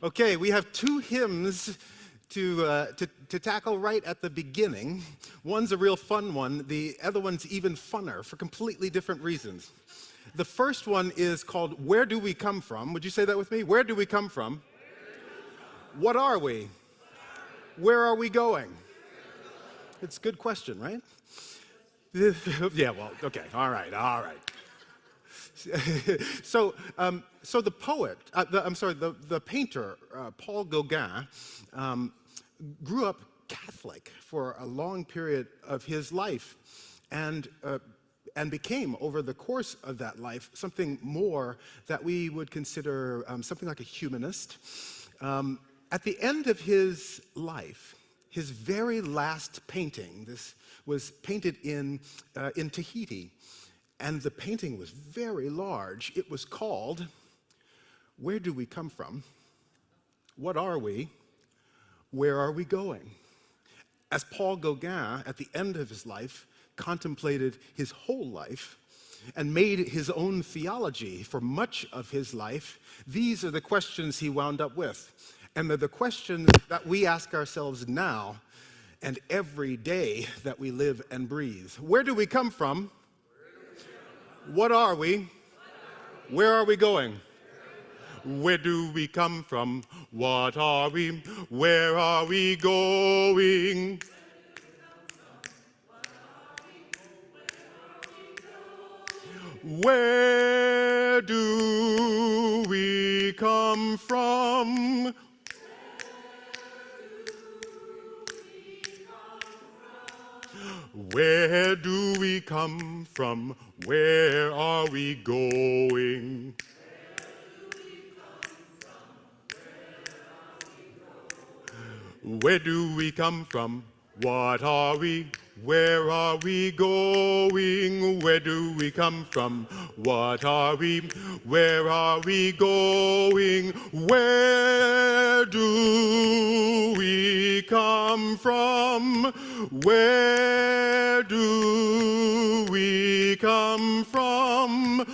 Okay, we have two hymns to tackle right at the beginning. One's a real fun one. The other one's even funner for completely different reasons. The first one is called Where Do We Come From? Would you say that with me? Where do we come from? What are we? Where are we going? It's a good question, right? Yeah, well, okay, all right. So the poet, the painter, Paul Gauguin, grew up Catholic for a long period of his life, and became, over the course of that life, something more that we would consider something like a humanist. At the end of his life, his very last painting, this was painted in Tahiti, and the painting was very large. It was called, Where Do We Come From? What Are We? Where Are We Going? As Paul Gauguin, at the end of his life, contemplated his whole life and made his own theology for much of his life, these are the questions he wound up with. And they're the questions that we ask ourselves now and every day that we live and breathe. Where do we come from? What are we? Where are we going? Where do we come from? What are we? Where are we going? Where do we come from? Where do we come from? Where are we going? Where do we come from? What are we? Where are we going? Where do we come from? What are we? Where are we going? Where do we come from? Where do we come from?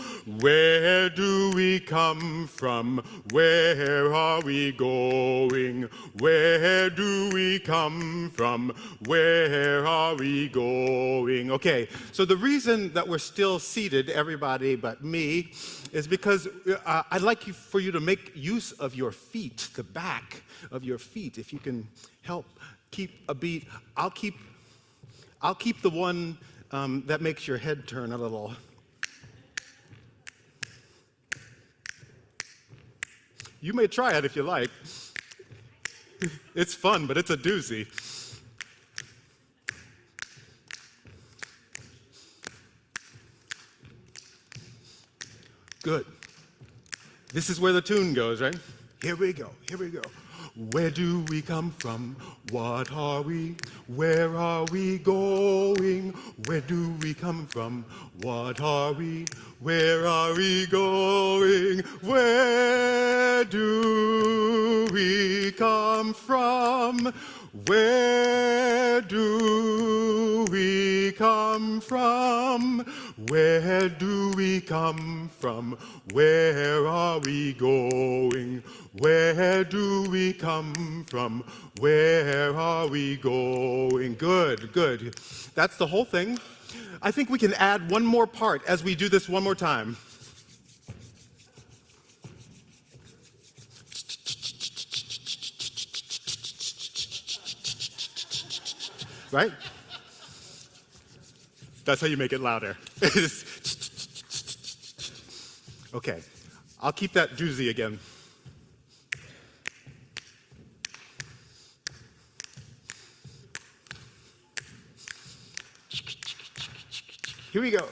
Where do we come from? Where are we going? Where do we come from? Where are we going? Okay, so the reason that we're still seated, everybody but me, is because I'd like for you to make use of your feet, the back of your feet. If you can help keep a beat, I'll keep the one that makes your head turn a little. You may try it if you like. It's fun, but it's a doozy. Good. This is where the tune goes, right? Here we go. Where do we come from? What are we? Where are we going? Where do we come from? What are we? Where are we going? Where do we come from? Where do we come from? Where do we come from? Where are we going? Where do we come from? Where are we going? Good. That's the whole thing. I think we can add one more part as we do this one more time. Right? That's how you make it louder. Okay, I'll keep that doozy again. Here we go.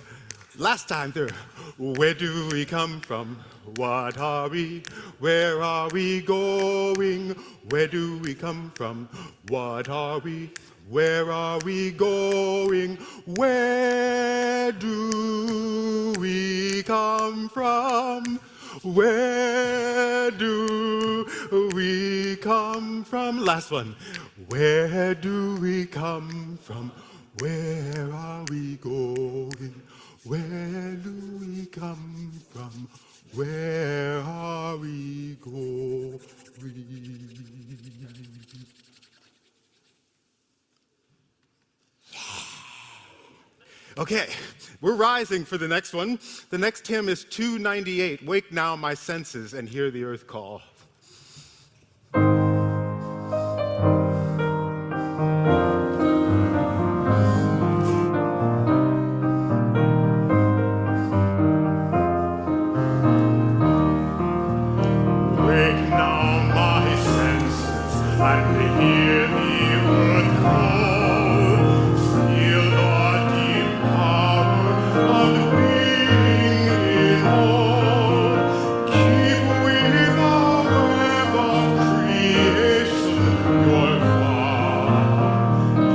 Last time through. Where do we come from? What are we? Where are we going? Where do we come from? What are we? Where are we going? Where do we come from? Where do we come from? Last one. Where do we come from? Where are we going? Where do we come from? Where are we going? Okay, we're rising for the next one. The next hymn is 298, Wake Now My Senses and Hear the Earth Call. Wake now my senses and hear the earth call. Feel the deep power of being in all. Keep with the web of creation your vow.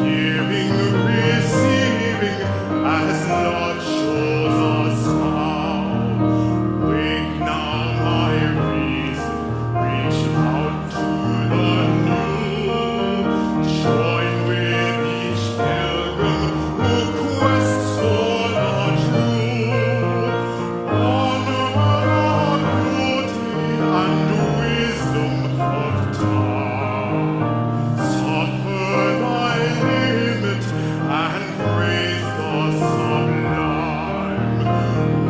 Giving, receiving, as love shows us how. Wake now my reason. Reach out to the new. Join with each pilgrim who quests for the true. Honor the beauty and wisdom of time. Suffer thy limit and praise the sublime.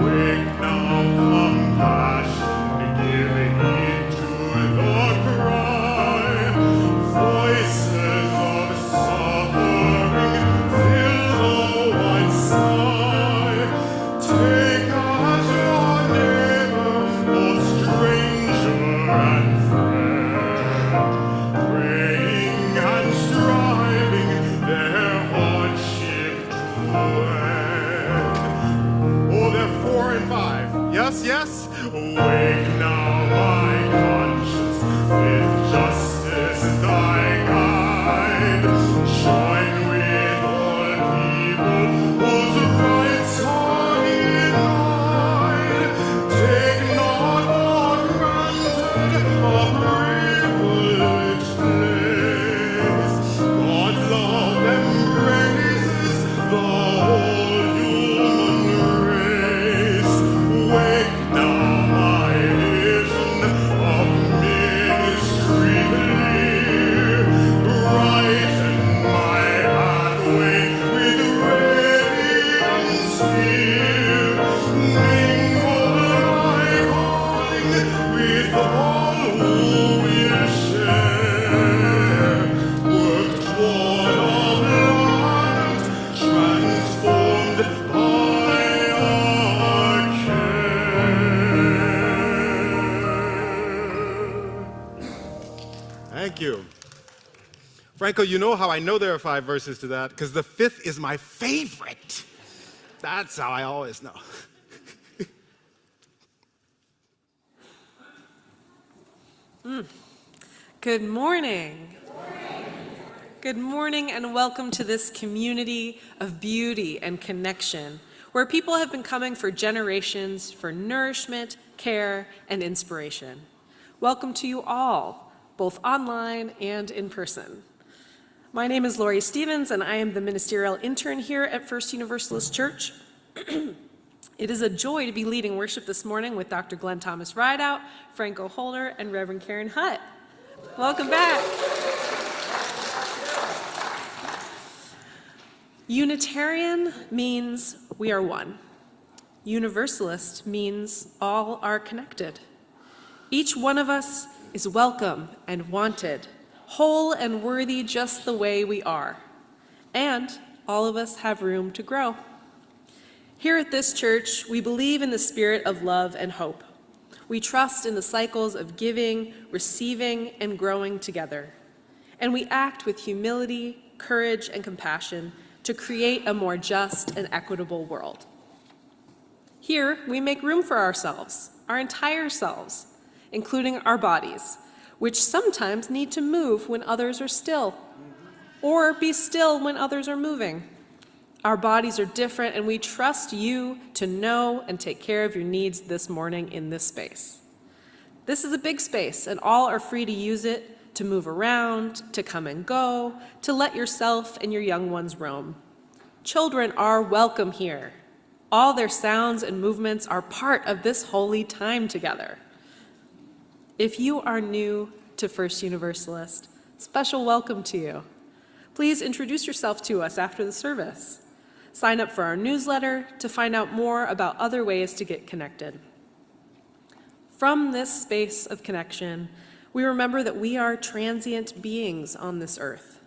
Wake now compassion, give heed to the cry. Voices of suffering fill the wide sky. Take as your neighbor, both stranger and friend. Praying and striving their hardship to end. Oh, they're 4 and 5. Yes, yes? Wake now my conscience, with justice thy guide. Join with all people whose rights are denied. Take not for granted a privileged place. God's love embraces the whole human race. Wake now my vision of ministry clear. Brighten my pathway with radiance here. Mingle my calling with all who will share. Work toward a planet transformed by our care. Thank you. Franco, you know how I know there are 5 verses to that? Because the 5th is my favorite. That's how I always know. Good morning. Good morning and welcome to this community of beauty and connection where people have been coming for generations for nourishment, care, and inspiration. Welcome to you all, both online and in person. My name is Lori Stevens and I am the ministerial intern here at First Universalist Church. It is a joy to be leading worship this morning with Dr. Glenn Thomas Rideout, Franco Holder, and Reverend Karen Hutt. Welcome back. Unitarian means we are one. Universalist means all are connected. Each one of us is welcome and wanted, whole and worthy just the way we are. And all of us have room to grow. Here at this church, we believe in the spirit of love and hope. We trust in the cycles of giving, receiving, and growing together. And we act with humility, courage, and compassion to create a more just and equitable world. Here, we make room for ourselves, our entire selves, including our bodies, which sometimes need to move when others are still, or be still when others are moving. Our bodies are different, and we trust you to know and take care of your needs this morning in this space. This is a big space, and all are free to use it, to move around, to come and go, to let yourself and your young ones roam. Children are welcome here. All their sounds and movements are part of this holy time together. If you are new to First Universalist, special welcome to you. Please introduce yourself to us after the service. Sign up for our newsletter to find out more about other ways to get connected. From this space of connection, we remember that we are transient beings on this earth,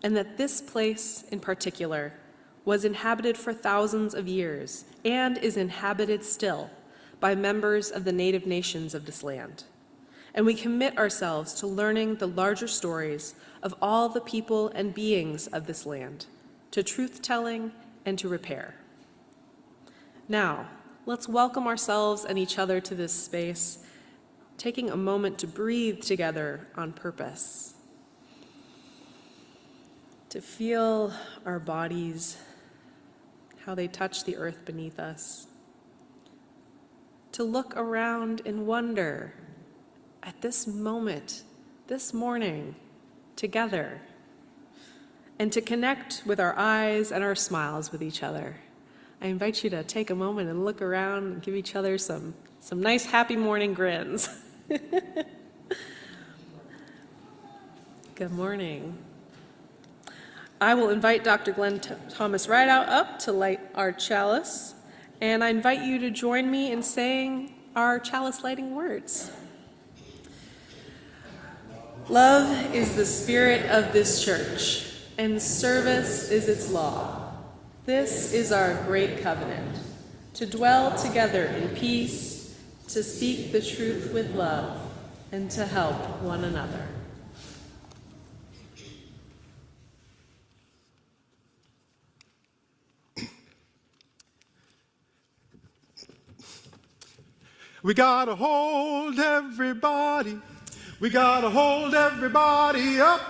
and that this place in particular was inhabited for thousands of years and is inhabited still by members of the native nations of this land. And we commit ourselves to learning the larger stories of all the people and beings of this land, to truth-telling and to repair. Now, let's welcome ourselves and each other to this space, taking a moment to breathe together on purpose, to feel our bodies, how they touch the earth beneath us, to look around in wonder at this moment, this morning, together, and to connect with our eyes and our smiles with each other. I invite you to take a moment and look around and give each other some nice happy morning grins. Good morning. I will invite Dr. Glenn Thomas Rideout up to light our chalice, and I invite you to join me in saying our chalice lighting words. Love is the spirit of this church, and service is its law. This is our great covenant, to dwell together in peace, to speak the truth with love, and to help one another. We gotta hold everybody. We gotta hold everybody up.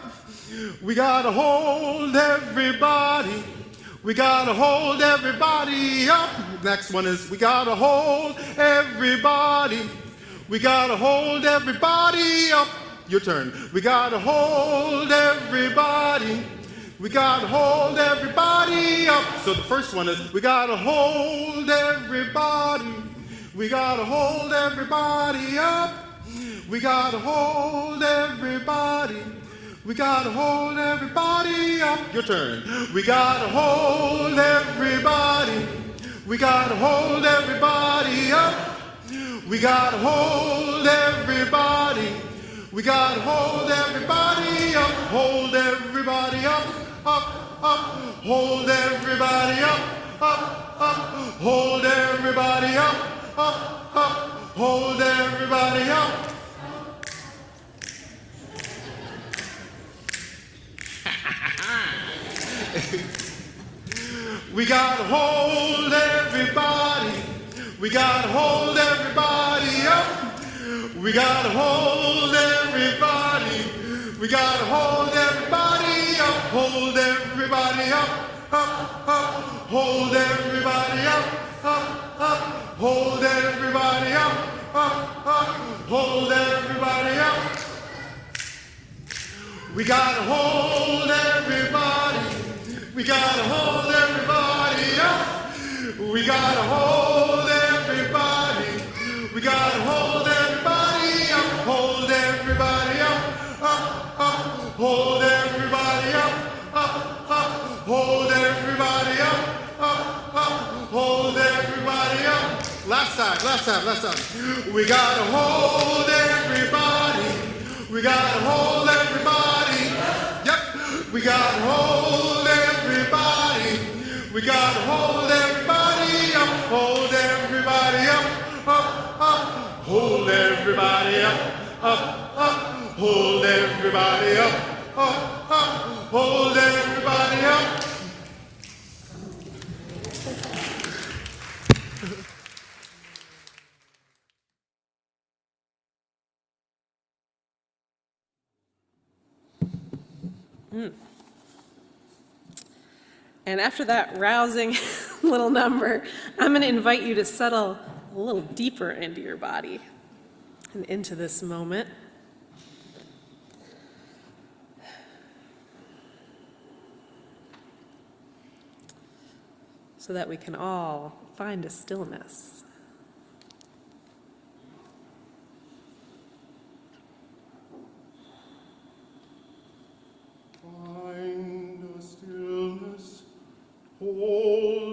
We gotta hold everybody. We gotta hold everybody up. Next one is we gotta hold everybody. We gotta hold everybody up. Your turn. We gotta hold everybody. We gotta hold everybody up. So the first one is we gotta hold everybody. We gotta hold everybody up. We gotta hold everybody. We gotta hold everybody up. Your turn. We gotta hold everybody. We gotta hold everybody up. We gotta hold everybody. We gotta hold everybody up. Hold everybody up. Up, up. Hold everybody up. Up, up. Hold everybody up. Up, up. Hold everybody up. We gotta hold everybody. We gotta hold everybody up. We gotta hold everybody. We gotta hold everybody up. Hold everybody up. Up, up. Hold everybody up. Up, up. Hold everybody up. Up, up. Hold everybody up. We gotta hold everybody. We gotta hold everybody up. We gotta hold everybody. We gotta hold everybody up. Hold everybody up. Up, up. Hold everybody up. Up, up. Hold everybody up. Up, up. Hold everybody up. Last time. We gotta hold everybody. We gotta hold everybody. Yep. We gotta hold everybody. We gotta hold everybody up. Hold everybody up. Up, up. Hold everybody up. Up, up. Hold everybody up. Up, up. Hold everybody up. And after that rousing little number, I'm going to invite you to settle a little deeper into your body and into this moment. So that we can all find a stillness. Find a stillness, hold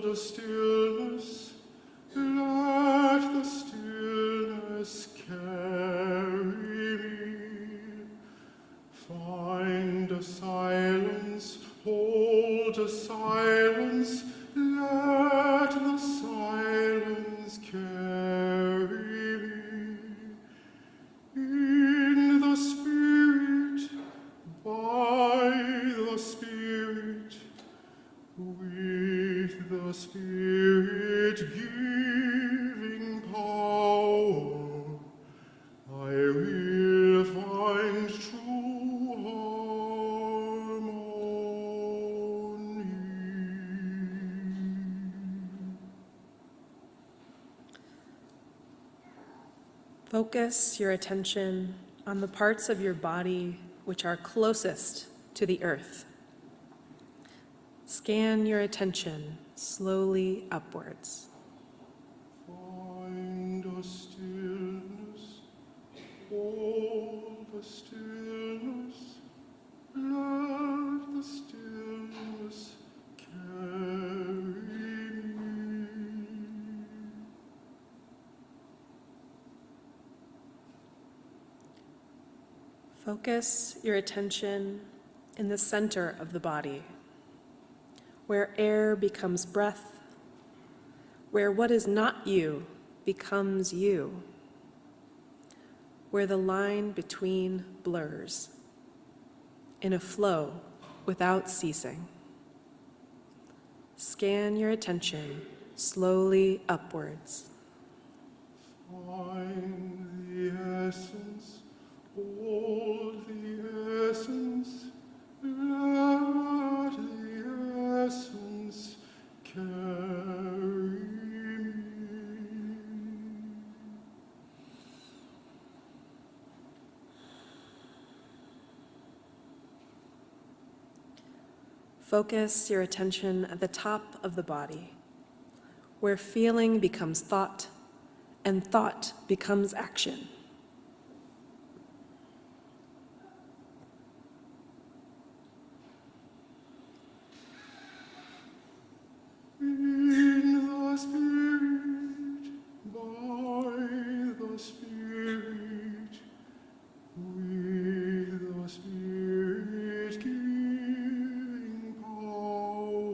the silence, let the silence carry me. In the Spirit, by the Spirit, with the Spirit giving power, I will find true harmony. Focus your attention on the parts of your body which are closest to the earth. Scan your attention slowly upwards. Find a stillness, hold the stillness, let the stillness carry me. Focus your attention in the center of the body, where air becomes breath, where what is not you becomes you, where the line between blurs, in a flow without ceasing. Scan your attention slowly upwards. Find the essence, hold the essence, let the essence carry me. Focus your attention at the top of the body, where feeling becomes thought and thought becomes action. In the Spirit, by the Spirit, with the Spirit giving power.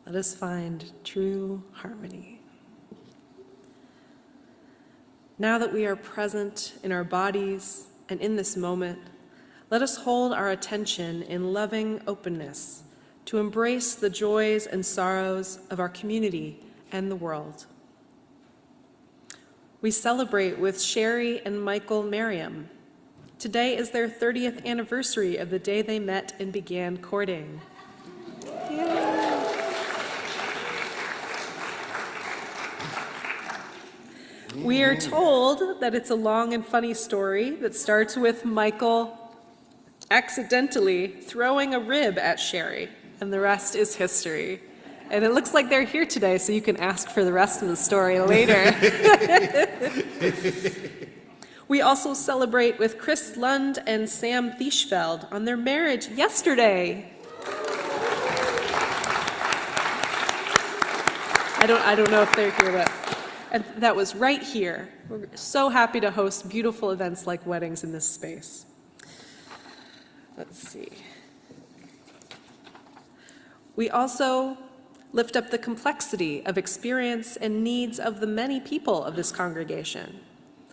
Let us find true harmony. Now that we are present in our bodies and in this moment, let us hold our attention in loving openness to embrace the joys and sorrows of our community and the world. We celebrate with Sherry and Michael Merriam. Today is their 30th anniversary of the day they met and began courting. We are told that it's a long and funny story that starts with Michael accidentally throwing a rib at Sherry, and the rest is history. And it looks like they're here today, so you can ask for the rest of the story later. We also celebrate with Chris Lund and Sam Thieshfeld on their marriage yesterday. I don't know if they're here, but and that was right here. We're so happy to host beautiful events like weddings in this space. Let's see. We also lift up the complexity of experience and needs of the many people of this congregation.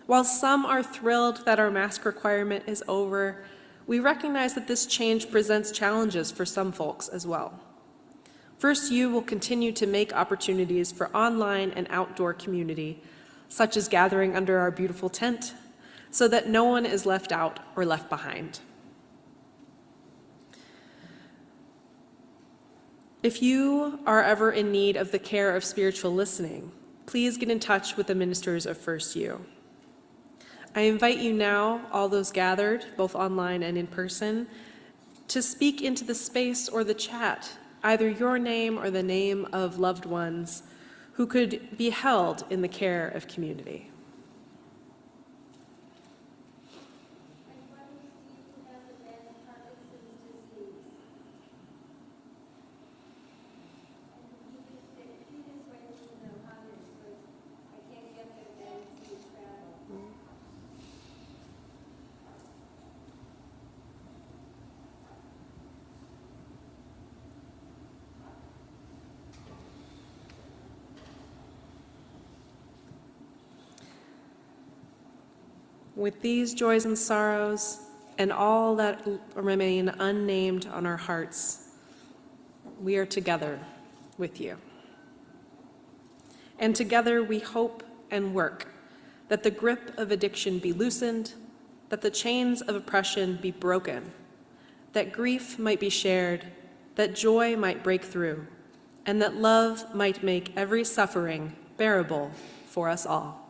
While some are thrilled that our mask requirement is over, we recognize that this change presents challenges for some folks as well. First U will continue to make opportunities for online and outdoor community, such as gathering under our beautiful tent, so that no one is left out or left behind. If you are ever in need of the care of spiritual listening, please get in touch with the ministers of First U. I invite you now, all those gathered, both online and in person, to speak into the space or the chat, either your name or the name of loved ones who could be held in the care of community. With these joys and sorrows, and all that remain unnamed on our hearts, we are together with you. And together we hope and work that the grip of addiction be loosened, that the chains of oppression be broken, that grief might be shared, that joy might break through, and that love might make every suffering bearable for us all.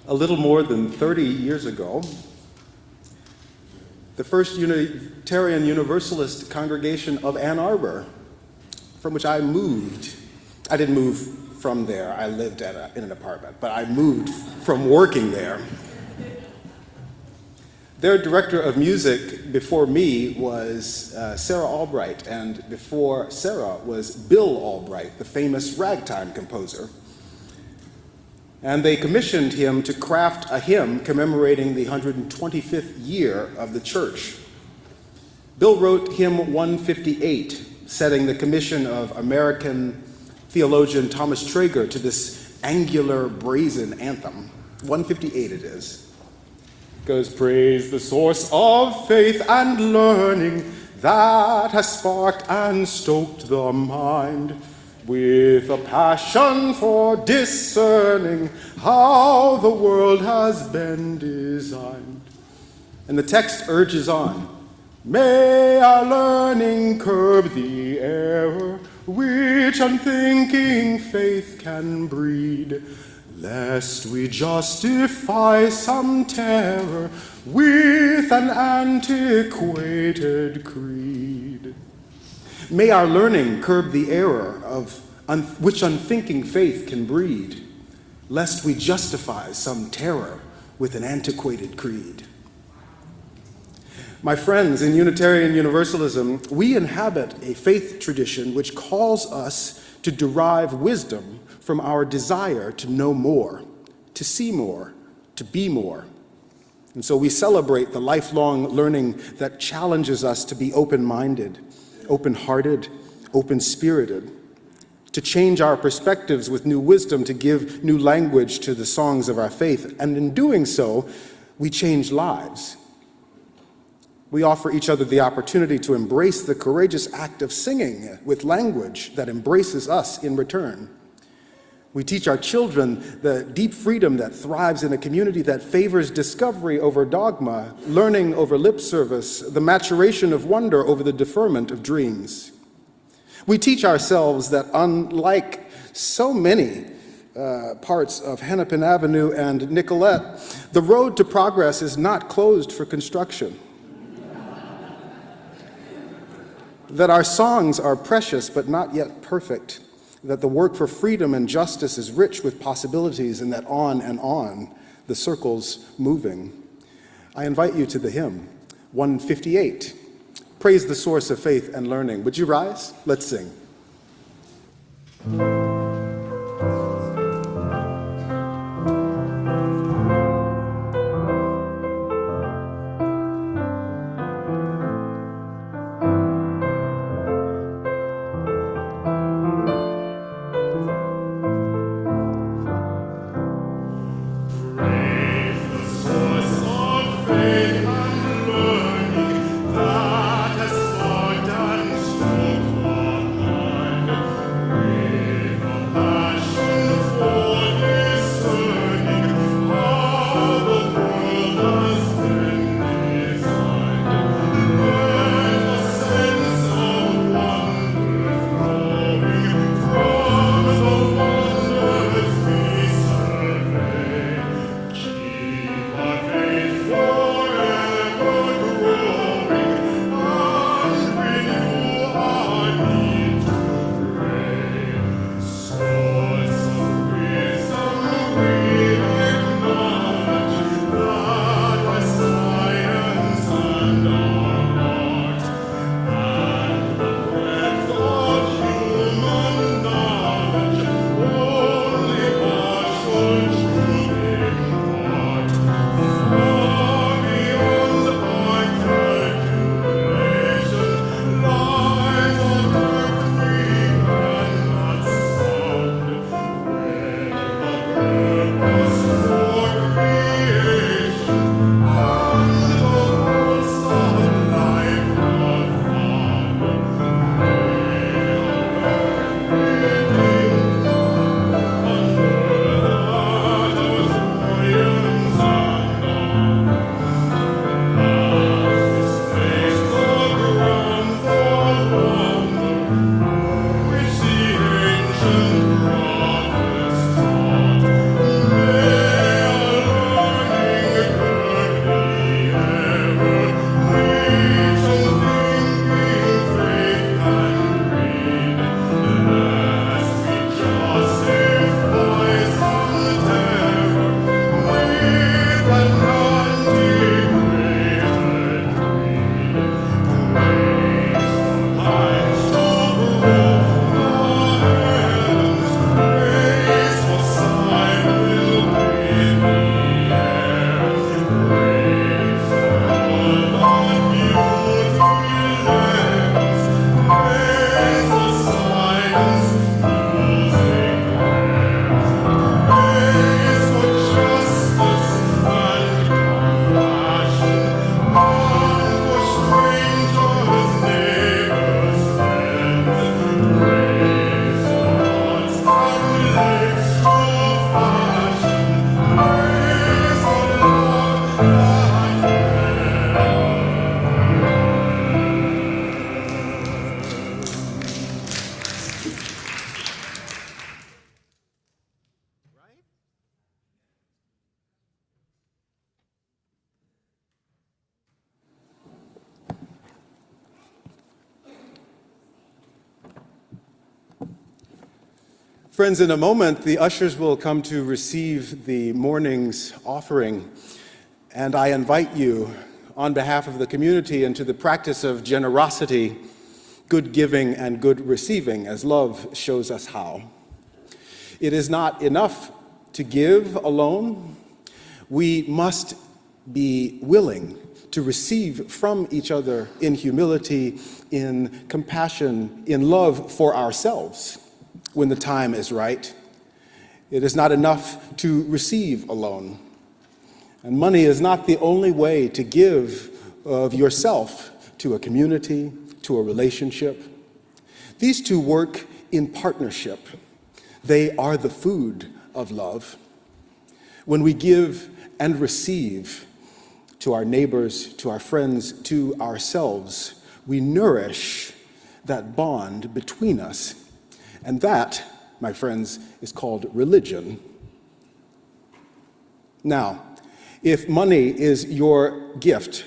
A little more than 30 years ago, the first Unitarian Universalist congregation of Ann Arbor, from which I moved. I didn't move from there, I lived in an apartment, but I moved from working there. Their director of music before me was Sarah Albright, and before Sarah was Bill Albright, the famous ragtime composer. And they commissioned him to craft a hymn commemorating the 125th year of the church. Bill wrote hymn 158, setting the commission of American theologian Thomas Traeger to this angular, brazen anthem. 158 it is. It goes, praise the source of faith and learning that has sparked and stoked the mind, with a passion for discerning how the world has been designed. And the text urges on, may our learning curb the error which unthinking faith can breed, lest we justify some terror with an antiquated creed. May our learning curb the error of which unthinking faith can breed, lest we justify some terror with an antiquated creed. My friends, in Unitarian Universalism, we inhabit a faith tradition which calls us to derive wisdom from our desire to know more, to see more, to be more. And so we celebrate the lifelong learning that challenges us to be open-minded, open-hearted, open-spirited, to change our perspectives with new wisdom, to give new language to the songs of our faith. And in doing so, we change lives. We offer each other the opportunity to embrace the courageous act of singing with language that embraces us in return. We teach our children the deep freedom that thrives in a community that favors discovery over dogma, learning over lip service, the maturation of wonder over the deferment of dreams. We teach ourselves that unlike so many parts of Hennepin Avenue and Nicollet, the road to progress is not closed for construction. That our songs are precious but not yet perfect, that the work for freedom and justice is rich with possibilities, and that on, the circle's moving. I invite you to the hymn, 158, Praise the Source of Faith and Learning. Would you rise? Let's sing. Friends, in a moment, the ushers will come to receive the morning's offering, and I invite you, on behalf of the community, into the practice of generosity, good giving, and good receiving, as love shows us how. It is not enough to give alone. We must be willing to receive from each other in humility, in compassion, in love for ourselves when the time is right. It is not enough to receive alone. And money is not the only way to give of yourself to a community, to a relationship. These two work in partnership. They are the food of love. When we give and receive to our neighbors, to our friends, to ourselves, we nourish that bond between us. And that, my friends, is called religion. Now, if money is your gift,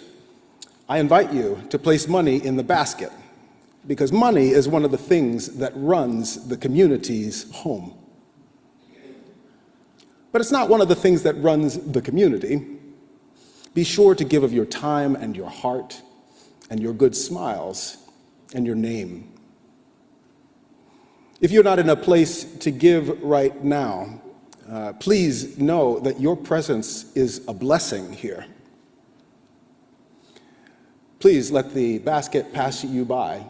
I invite you to place money in the basket, because money is one of the things that runs the community's home. But it's not one of the things that runs the community. Be sure to give of your time and your heart and your good smiles and your name. If you're not in a place to give right now, please know that your presence is a blessing here. Please let the basket pass you by.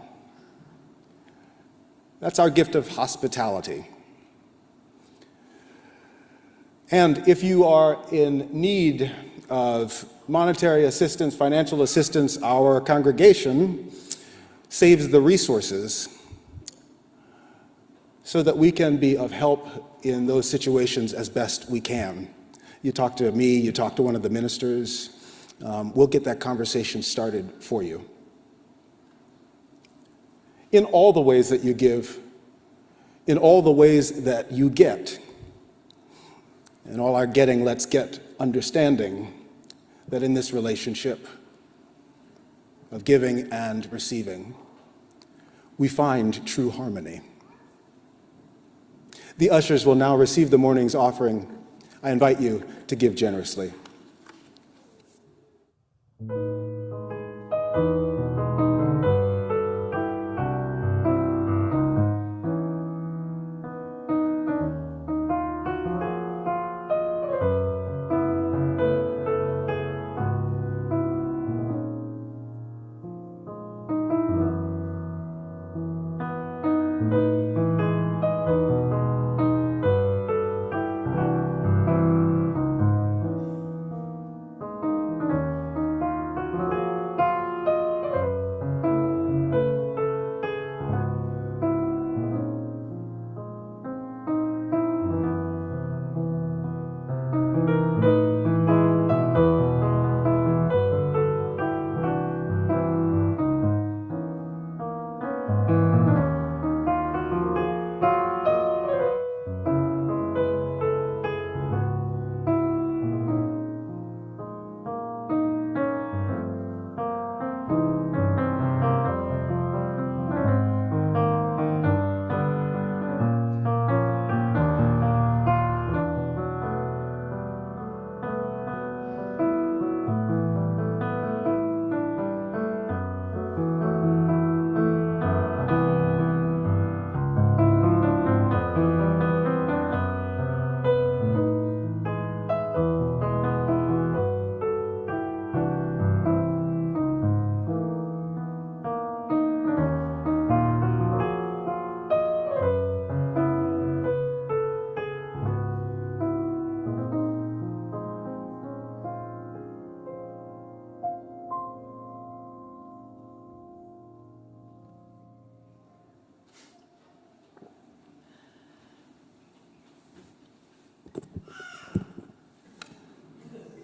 That's our gift of hospitality. And if you are in need of monetary assistance, financial assistance, our congregation saves the resources so that we can be of help in those situations as best we can. You talk to me, you talk to one of the ministers, we'll get that conversation started for you. In all the ways that you give, in all the ways that you get, in all our getting, let's get understanding that in this relationship of giving and receiving, we find true harmony. The ushers will now receive the morning's offering. I invite you to give generously.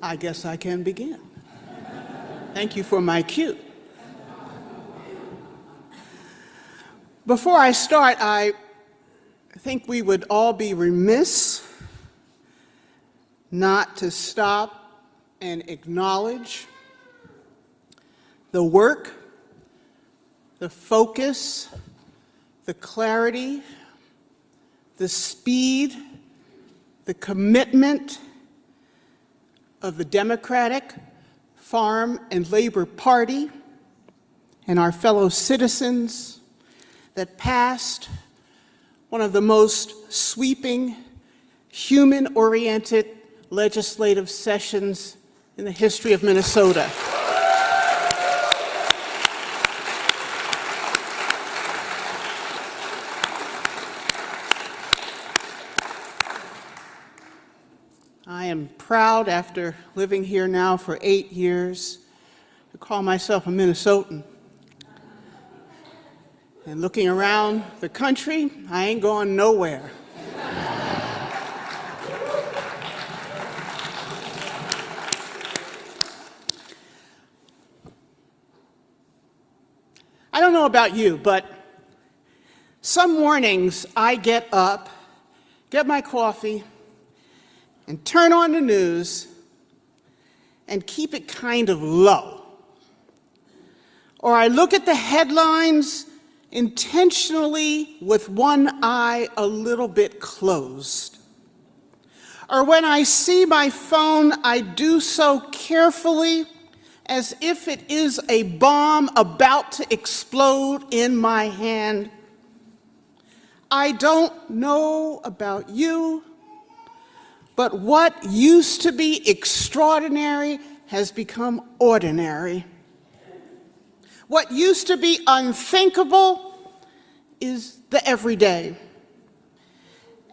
I guess I can begin. Thank you for my cue. Before I start, I think we would all be remiss not to stop and acknowledge the work, the focus, the clarity, the speed, the commitment of the Democratic, Farm, and Labor Party and our fellow citizens that passed one of the most sweeping, human-oriented legislative sessions in the history of Minnesota. I am proud, after living here now for 8 years, to call myself a Minnesotan. And looking around the country, I ain't going nowhere. I don't know about you, but some mornings I get up, get my coffee, and turn on the news and keep it kind of low. Or I look at the headlines intentionally with one eye a little bit closed. Or when I see my phone, I do so carefully as if it is a bomb about to explode in my hand. I don't know about you, but what used to be extraordinary has become ordinary. What used to be unthinkable is the everyday.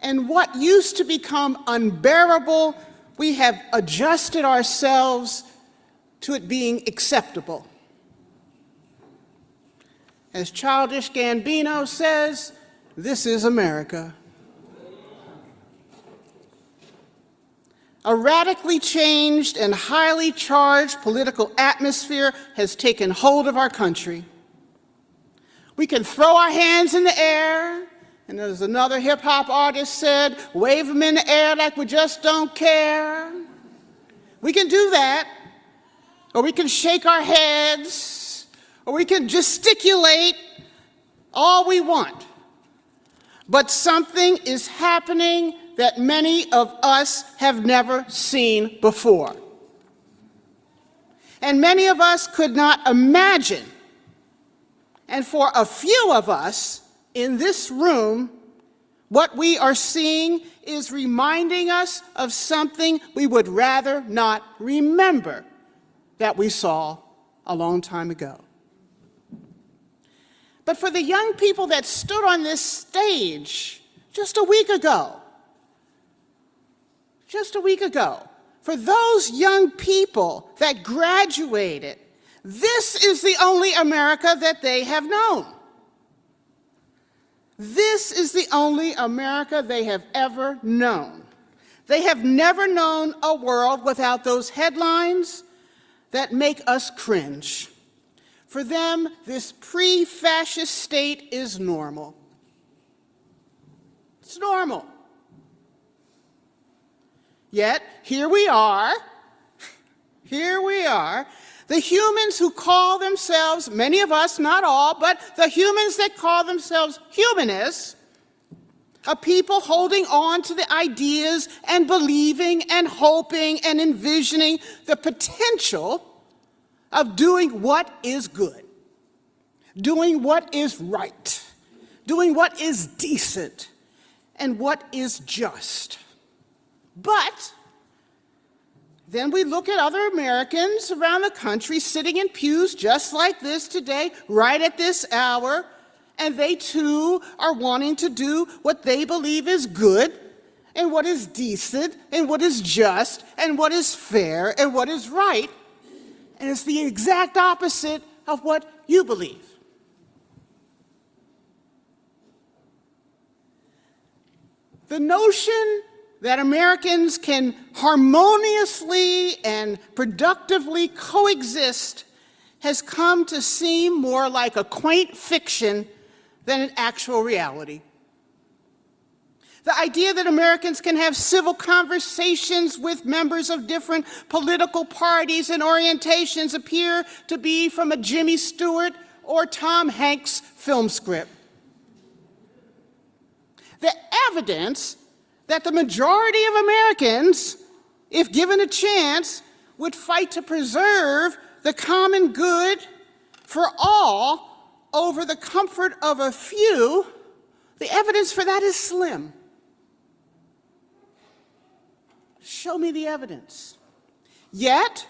And what used to become unbearable, we have adjusted ourselves to it being acceptable. As Childish Gambino says, this is America. A radically changed and highly charged political atmosphere has taken hold of our country. We can throw our hands in the air, and as another hip-hop artist said, wave them in the air like we just don't care. We can do that, or we can shake our heads, or we can gesticulate all we want. But something is happening that many of us have never seen before. And many of us could not imagine. And for a few of us in this room, what we are seeing is reminding us of something we would rather not remember that we saw a long time ago. But for the young people that stood on this stage just a week ago, for those young people that graduated, this is the only America that they have known. This is the only America they have ever known. They have never known a world without those headlines that make us cringe. For them, this pre-fascist state is normal. It's normal. Yet, here we are, the humans who call themselves, many of us, not all, but the humans that call themselves humanists, a people holding on to the ideas and believing and hoping and envisioning the potential of doing what is good, doing what is right, doing what is decent, and what is just. But then we look at other Americans around the country sitting in pews just like this today, right at this hour, and they too are wanting to do what they believe is good, and what is decent, and what is just, and what is fair, and what is right. And it's the exact opposite of what you believe. The notion that Americans can harmoniously and productively coexist has come to seem more like a quaint fiction than an actual reality. The idea that Americans can have civil conversations with members of different political parties and orientations appear to be from a Jimmy Stewart or Tom Hanks film script. The evidence that the majority of Americans, if given a chance, would fight to preserve the common good for all over the comfort of a few, the evidence for that is slim. Show me the evidence. Yet,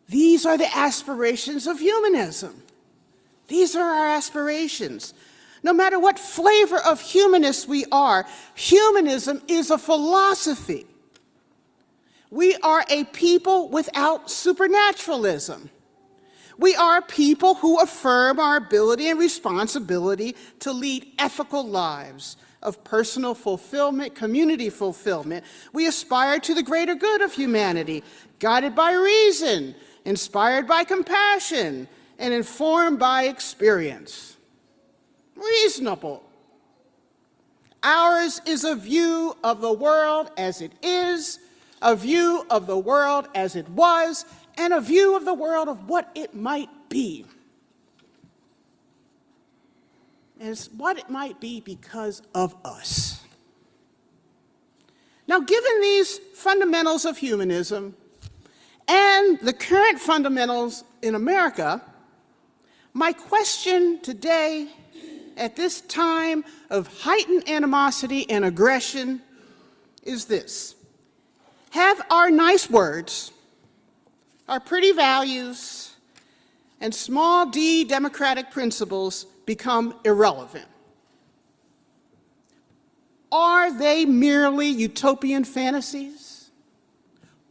these are the aspirations of humanism. These are our aspirations. No matter what flavor of humanists we are, humanism is a philosophy. We are a people without supernaturalism. We are people who affirm our ability and responsibility to lead ethical lives of personal fulfillment, community fulfillment. We aspire to the greater good of humanity, guided by reason, inspired by compassion, and informed by experience. Reasonable. Ours is a view of the world as it is, a view of the world as it was, and a view of the world of what it might be. And it's what it might be because of us. Now, given these fundamentals of humanism and the current fundamentals in America, my question today, at this time of heightened animosity and aggression, is this: have our nice words, our pretty values, and small d democratic principles become irrelevant? Are they merely utopian fantasies?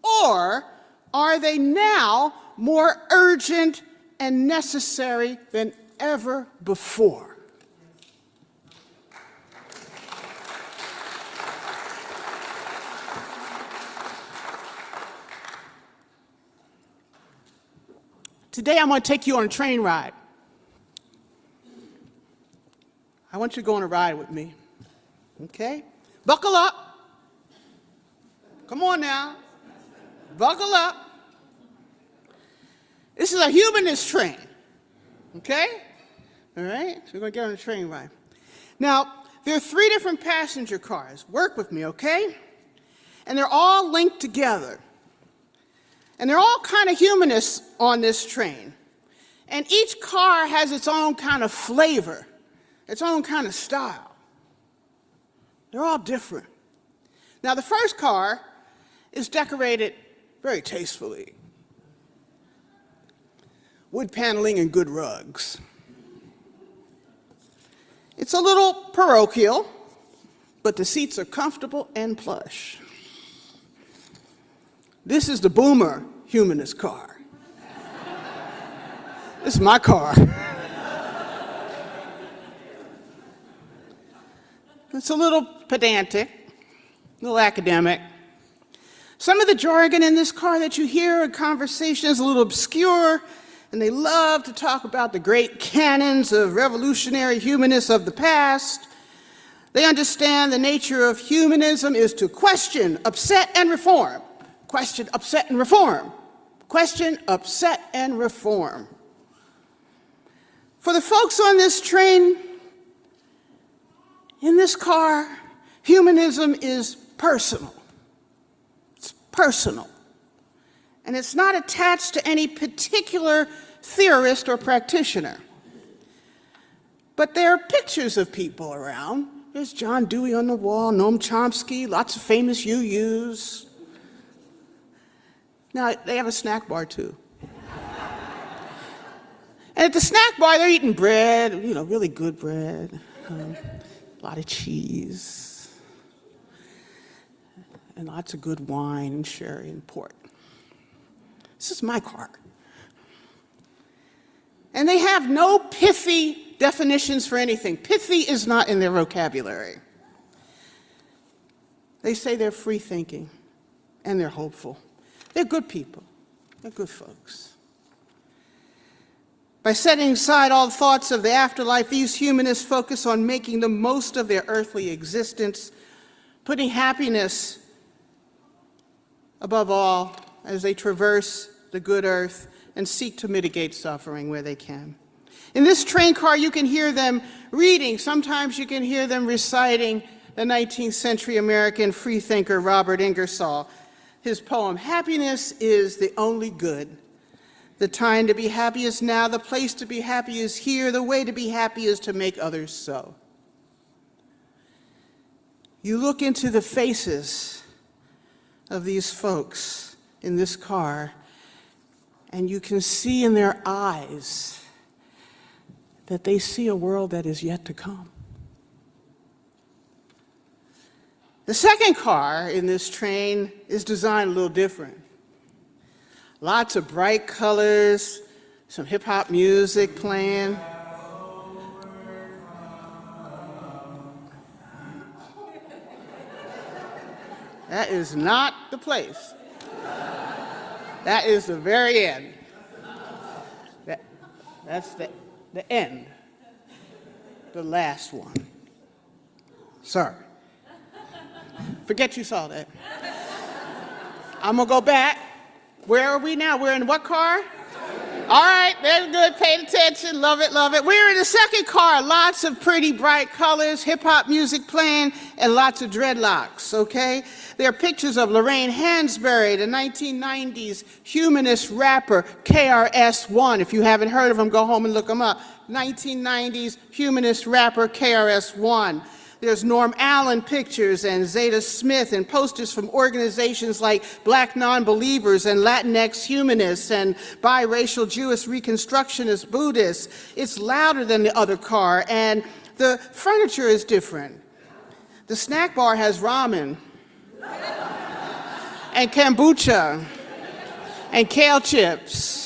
Or are they now more urgent and necessary than ever before? Today I'm going to take you on a train ride. I want you to go on a ride with me, okay? Buckle up. Come on now. Buckle up. This is a humanist train, okay? All right, so we're going to get on a train ride. Now, there are 3 different passenger cars. Work with me, okay? And they're all linked together. And they're all kind of humanists on this train. And each car has its own kind of flavor, its own kind of style. They're all different. Now, the first car is decorated very tastefully. Wood paneling and good rugs. It's a little parochial, but the seats are comfortable and plush. This is the boomer humanist car. This is my car. It's a little pedantic, a little academic. Some of the jargon in this car that you hear in conversation is a little obscure, and they love to talk about the great canons of revolutionary humanists of the past. They understand the nature of humanism is to question, upset, and reform. Question, upset, and reform. Question, upset, and reform. For the folks on this train, in this car, humanism is personal. It's personal. And it's not attached to any particular theorist or practitioner. But there are pictures of people around. There's John Dewey on the wall, Noam Chomsky, lots of famous UUs. Now, they have a snack bar, too. And at the snack bar, they're eating bread, really good bread, a lot of cheese, and lots of good wine and sherry and port. This is my car. And they have no pithy definitions for anything. Pithy is not in their vocabulary. They say they're free-thinking, and they're hopeful. They're good people. They're good folks. By setting aside all thoughts of the afterlife, these humanists focus on making the most of their earthly existence, putting happiness above all as they traverse the good earth and seek to mitigate suffering where they can. In this train car, you can hear them reading. Sometimes you can hear them reciting the 19th century American freethinker Robert Ingersoll. His poem, "Happiness is the only good. The time to be happy is now. The place to be happy is here. The way to be happy is to make others so." You look into the faces of these folks in this car, and you can see in their eyes that they see a world that is yet to come. The second car in this train is designed a little different. Lots of bright colors, some hip hop music playing. That is not the place. That is the very end. That's the end. The last one. Sorry. Forget you saw that. I'm gonna go back. Where are we now? We're in what car? All right, very good, paid attention, love it, love it. We're in the second car, lots of pretty bright colors, hip hop music playing, and lots of dreadlocks, okay? There are pictures of Lorraine Hansberry, the 1990s humanist rapper, KRS-One. If you haven't heard of him, go home and look him up. 1990s humanist rapper, KRS-One. There's Norm Allen pictures and Zeta Smith and posters from organizations like Black Non-Believers and Latinx Humanists and biracial Jewish Reconstructionist Buddhists. It's louder than the other car, and the furniture is different. The snack bar has ramen and kombucha and kale chips.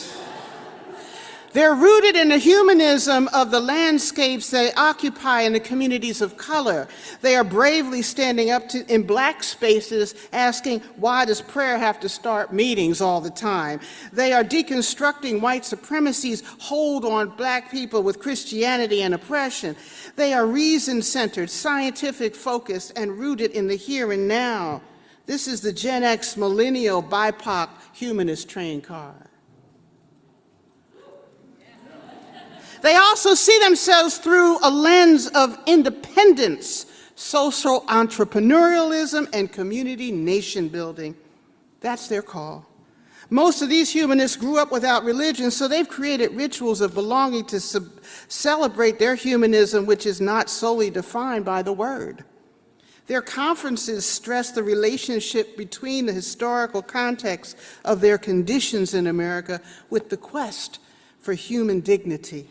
They're rooted in the humanism of the landscapes they occupy in the communities of color. They are bravely standing up in black spaces asking, why does prayer have to start meetings all the time? They are deconstructing white supremacy's hold on black people with Christianity and oppression. They are reason-centered, scientific-focused, and rooted in the here and now. This is the Gen X millennial BIPOC humanist train car. They also see themselves through a lens of independence, social entrepreneurialism, and community nation building. That's their call. Most of these humanists grew up without religion, so they've created rituals of belonging to celebrate their humanism, which is not solely defined by the word. Their conferences stress the relationship between the historical context of their conditions in America with the quest for human dignity.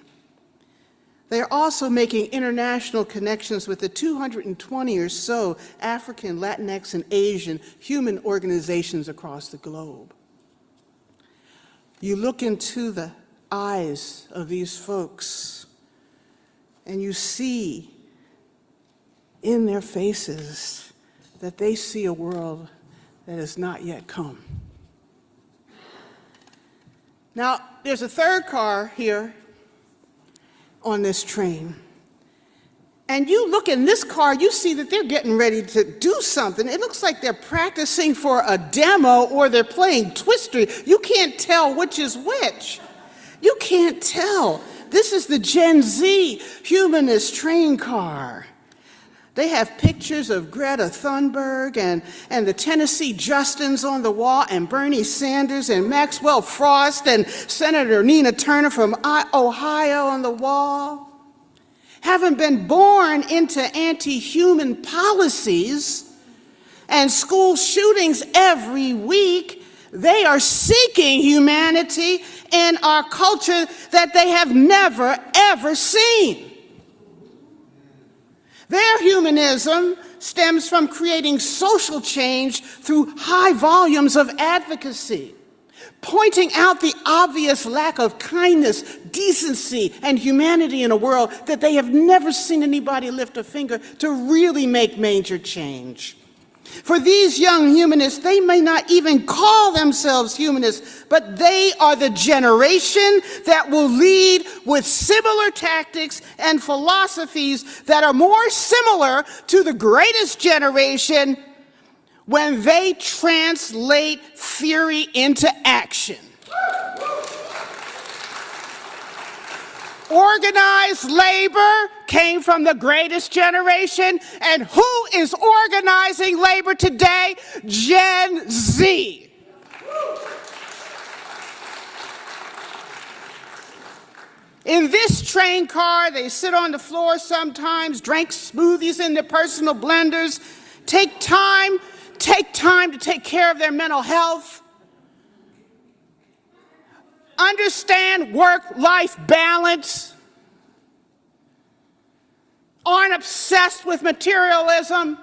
They are also making international connections with the 220 or so African, Latinx, and Asian human organizations across the globe. You look into the eyes of these folks, and you see in their faces that they see a world that has not yet come. Now, there's a third car here on this train. And you look in this car, you see that they're getting ready to do something. It looks like they're practicing for a demo or they're playing Twister. You can't tell which is which. You can't tell. This is the Gen Z humanist train car. They have pictures of Greta Thunberg and the Tennessee Justins on the wall, and Bernie Sanders and Maxwell Frost and Senator Nina Turner from Ohio on the wall. Having been born into anti-human policies and school shootings every week, they are seeking humanity in our culture that they have never, ever seen. Their humanism stems from creating social change through high volumes of advocacy, pointing out the obvious lack of kindness, decency, and humanity in a world that they have never seen anybody lift a finger to really make major change. For these young humanists, they may not even call themselves humanists, but they are the generation that will lead with similar tactics and philosophies that are more similar to the greatest generation when they translate theory into action. Organized labor came from the greatest generation, and who is organizing labor today? Gen Z. In this train car, they sit on the floor sometimes, drink smoothies in their personal blenders, take time to take care of their mental health, understand work-life balance, aren't obsessed with materialism,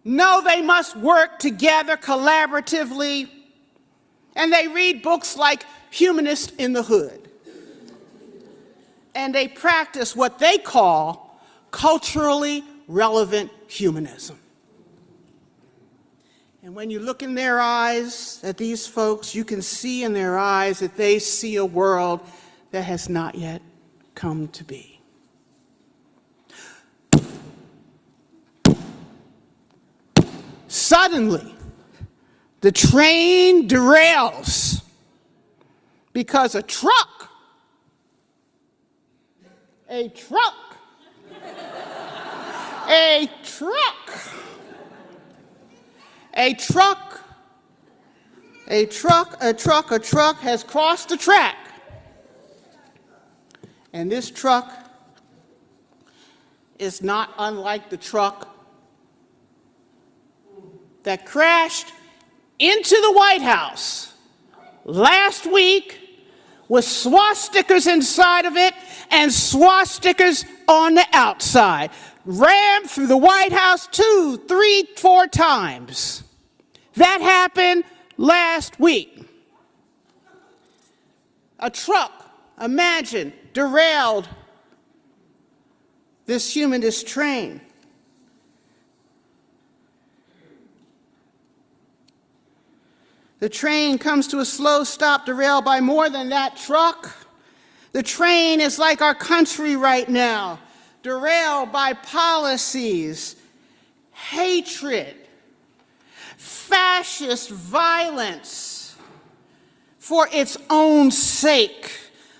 know they must work together collaboratively, and they read books like humanists in the hood. And they practice what they call culturally relevant humanism. And when you look in their eyes at these folks, you can see in their eyes that they see a world that has not yet come to be. Suddenly, the train derails because a truck, a truck has crossed the track. And this truck is not unlike the truck that crashed into the White House last week with swastikas inside of it and swastikas on the outside. Rammed through the White House 2, 3, 4 times. That happened last week. A truck, imagine, derailed this humanist train. The train comes to a slow stop, derailed by more than that truck. The train is like our country right now, derailed by policies, hatred, fascist violence for its own sake,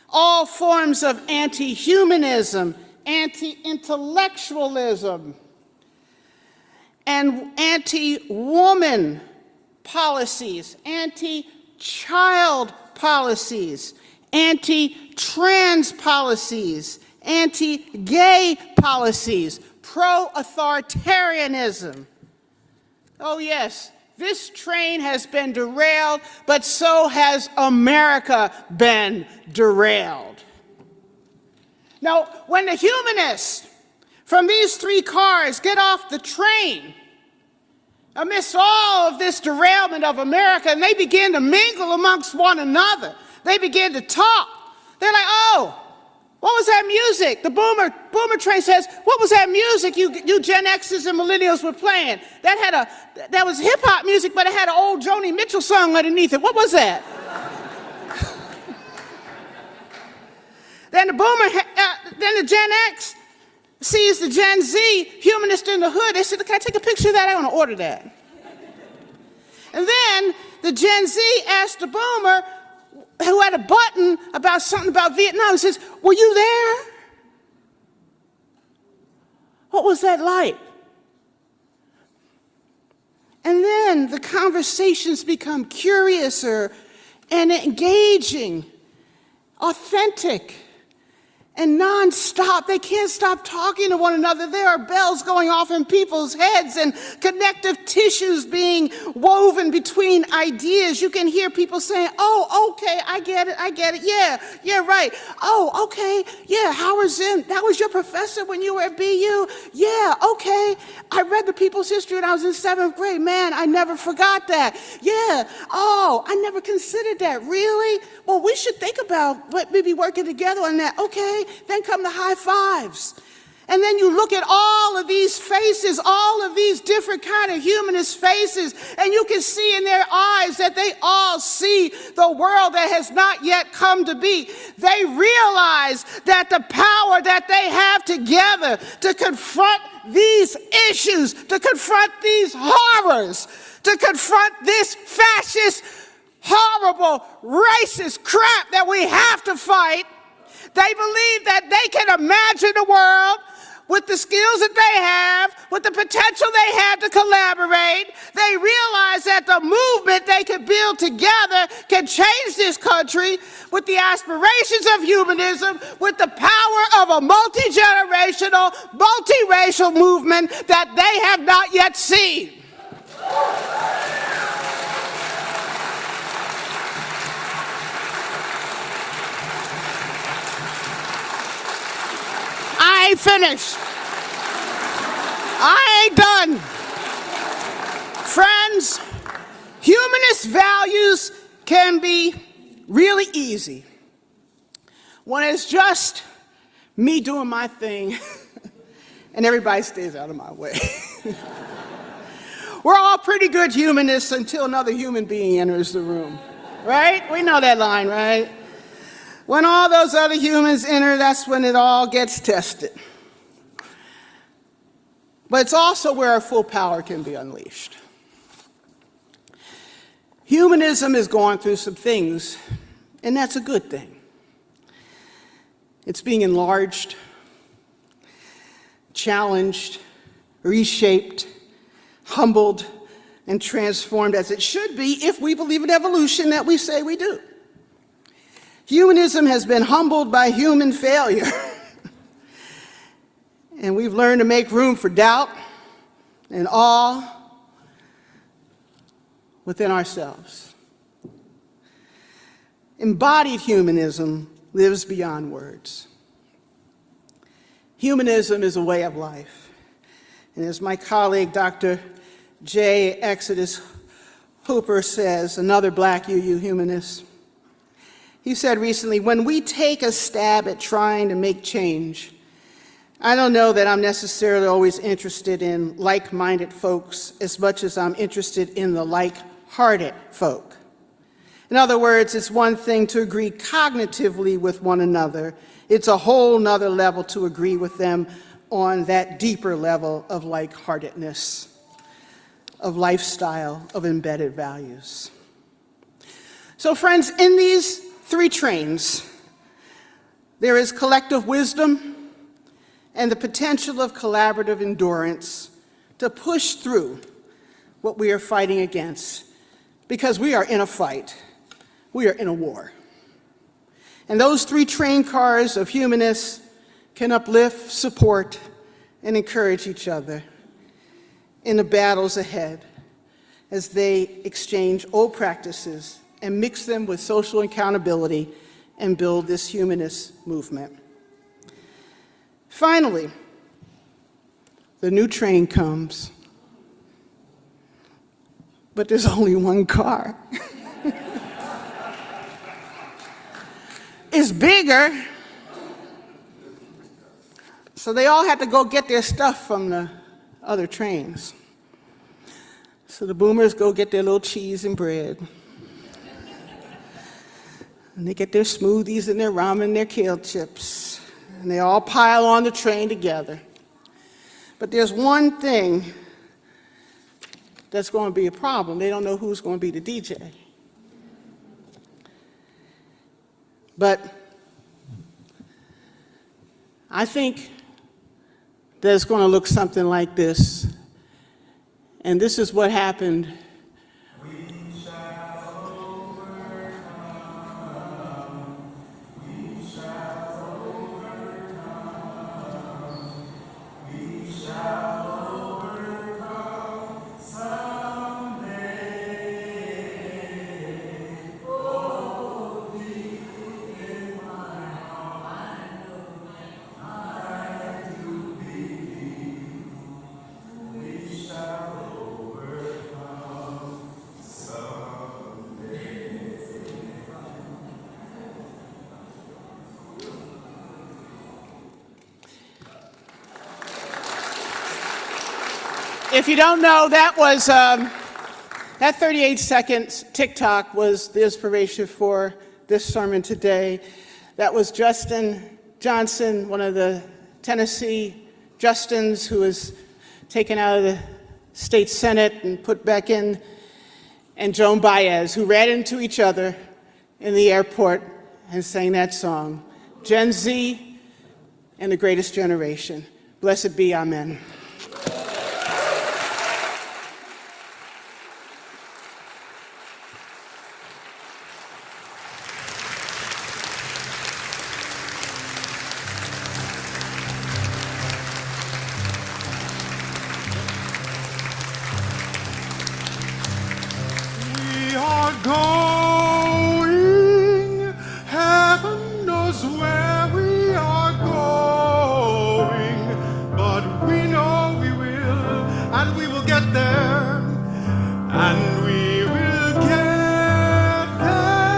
all forms of anti-humanism, anti-intellectualism, and anti-woman policies, anti-child policies, anti-trans policies, anti-gay policies, pro-authoritarianism. Oh yes, this train has been derailed, but so has America been derailed. Now, when the humanists from these 3 cars get off the train, amidst all of this derailment of America, and they begin to mingle amongst one another. They begin to talk. They're like, oh, what was that music? The boomer train says, what was that music you Gen Xers and millennials were playing? That was hip hop music, but it had an old Joni Mitchell song underneath it. What was that? Then the Gen X sees the Gen Z humanist in the hood. They said, can I take a picture of that? I want to order that. And then the Gen Z asked the boomer who had a button about something about Vietnam. He says, were you there? What was that like? And then the conversations become curiouser and engaging, authentic, and nonstop. They can't stop talking to one another. There are bells going off in people's heads and connective tissues being woven between ideas. You can hear people saying, oh, okay, I get it, yeah, right. Oh, okay, yeah, Howard Zinn, that was your professor when you were at BU? Yeah, okay, I read the People's History when I was in 7th grade. Man, I never forgot that. Yeah, oh, I never considered that. Really? Well, we should think about maybe working together on that. Okay, then come the high fives. And then you look at all of these faces, all of these different kind of humanist faces, and you can see in their eyes that they all see the world that has not yet come to be. They realize that the power that they have together to confront these issues, to confront these horrors, to confront this fascist, horrible, racist crap that we have to fight. They believe that they can imagine a world with the skills that they have, with the potential they have to collaborate. They realize that the movement they can build together can change this country with the aspirations of humanism, with the power of a multi-generational, multiracial movement that they have not yet seen. I ain't finished. I ain't done. Friends, humanist values can be really easy when it's just me doing my thing and everybody stays out of my way. We're all pretty good humanists until another human being enters the room, right? We know that line, right? When all those other humans enter, that's when it all gets tested. But it's also where our full power can be unleashed. Humanism is going through some things, and that's a good thing. It's being enlarged, challenged, reshaped, humbled, and transformed as it should be if we believe in evolution that we say we do. Humanism has been humbled by human failure. And we've learned to make room for doubt and awe within ourselves. Embodied humanism lives beyond words. Humanism is a way of life. And as my colleague, Dr. J. Exodus Hooper says, another black UU humanist, he said recently, when we take a stab at trying to make change, I don't know that I'm necessarily always interested in like-minded folks as much as I'm interested in the like-hearted folk. In other words, it's one thing to agree cognitively with one another. It's a whole nother level to agree with them on that deeper level of like-heartedness, of lifestyle, of embedded values. So friends, in these three trains, there is collective wisdom and the potential of collaborative endurance to push through what we are fighting against, because we are in a fight, we are in a war. And those three train cars of humanists can uplift, support, and encourage each other in the battles ahead as they exchange old practices and mix them with social accountability and build this humanist movement. Finally, the new train comes, but there's only one car. It's bigger, so they all had to go get their stuff from the other trains. So the boomers go get their little cheese and bread. And they get their smoothies and their ramen and their kale chips. And they all pile on the train together. But there's one thing that's going to be a problem. They don't know who's going to be the DJ. But I think that it's going to look something like this. And this is what happened. If you don't know, that 38 seconds TikTok was the inspiration for this sermon today. That was Justin Johnson, one of the Tennessee Justins, who was taken out of the state Senate and put back in, and Joan Baez, who ran into each other in the airport and sang that song, Gen Z and the Greatest Generation. Blessed be, amen. We are going, heaven knows where we are going, but we know we will, and we will get there, and we will get there,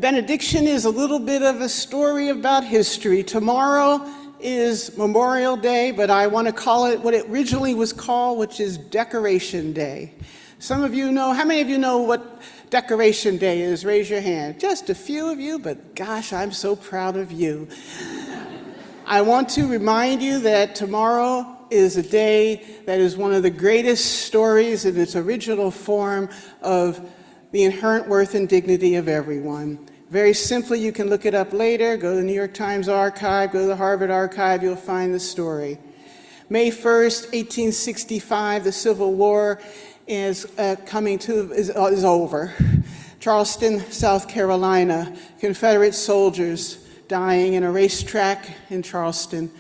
benediction is a little bit of a story about history. Tomorrow is Memorial Day, but I want to call it what it originally was called, which is Decoration Day. Some of you know, how many of you know what Decoration Day is? Raise your hand. Just a few of you, but gosh, I'm so proud of you. I want to remind you that tomorrow is a day that is one of the greatest stories in its original form of the inherent worth and dignity of everyone. Very simply, you can look it up later. Go to the New York Times archive, go to the Harvard archive, you'll find the story. May 1st, 1865, the Civil War is over. Charleston, South Carolina, Confederate soldiers dying in a racetrack in Charleston.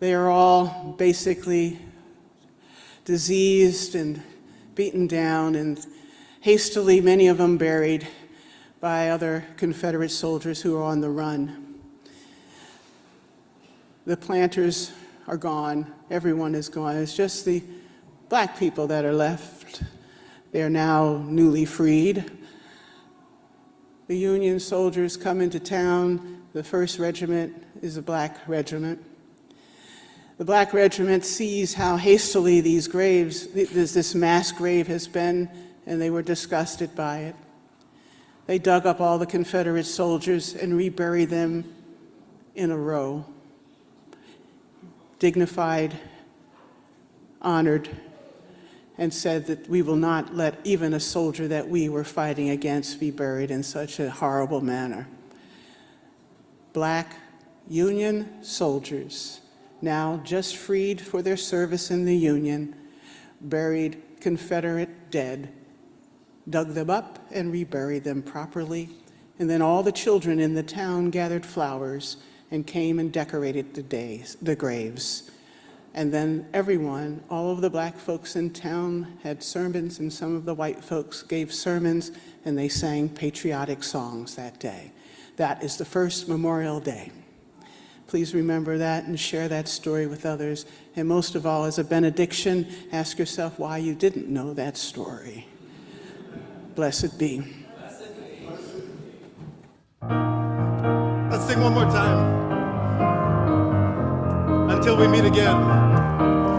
They are all basically diseased and beaten down and hastily, many of them buried by other Confederate soldiers who are on the run. The planters are gone. Everyone is gone. It's just the black people that are left. They are now newly freed. The Union soldiers come into town. The 1st Regiment is a black regiment. The black regiment sees how hastily these graves, this mass grave has been, and they were disgusted by it. They dug up all the Confederate soldiers and reburied them in a row, dignified, honored, and said that we will not let even a soldier that we were fighting against be buried in such a horrible manner. Black Union soldiers, now just freed for their service in the Union, buried Confederate dead, dug them up and reburied them properly, and then all the children in the town gathered flowers and came and decorated the graves. And then everyone, all of the black folks in town had sermons, and some of the white folks gave sermons, and they sang patriotic songs that day. That is the first Memorial Day. Please remember that and share that story with others. And most of all, as a benediction, ask yourself why you didn't know that story. Blessed be. Let's sing one more time. Until we meet again.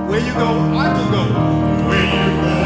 Where you go, I will go. Where you go,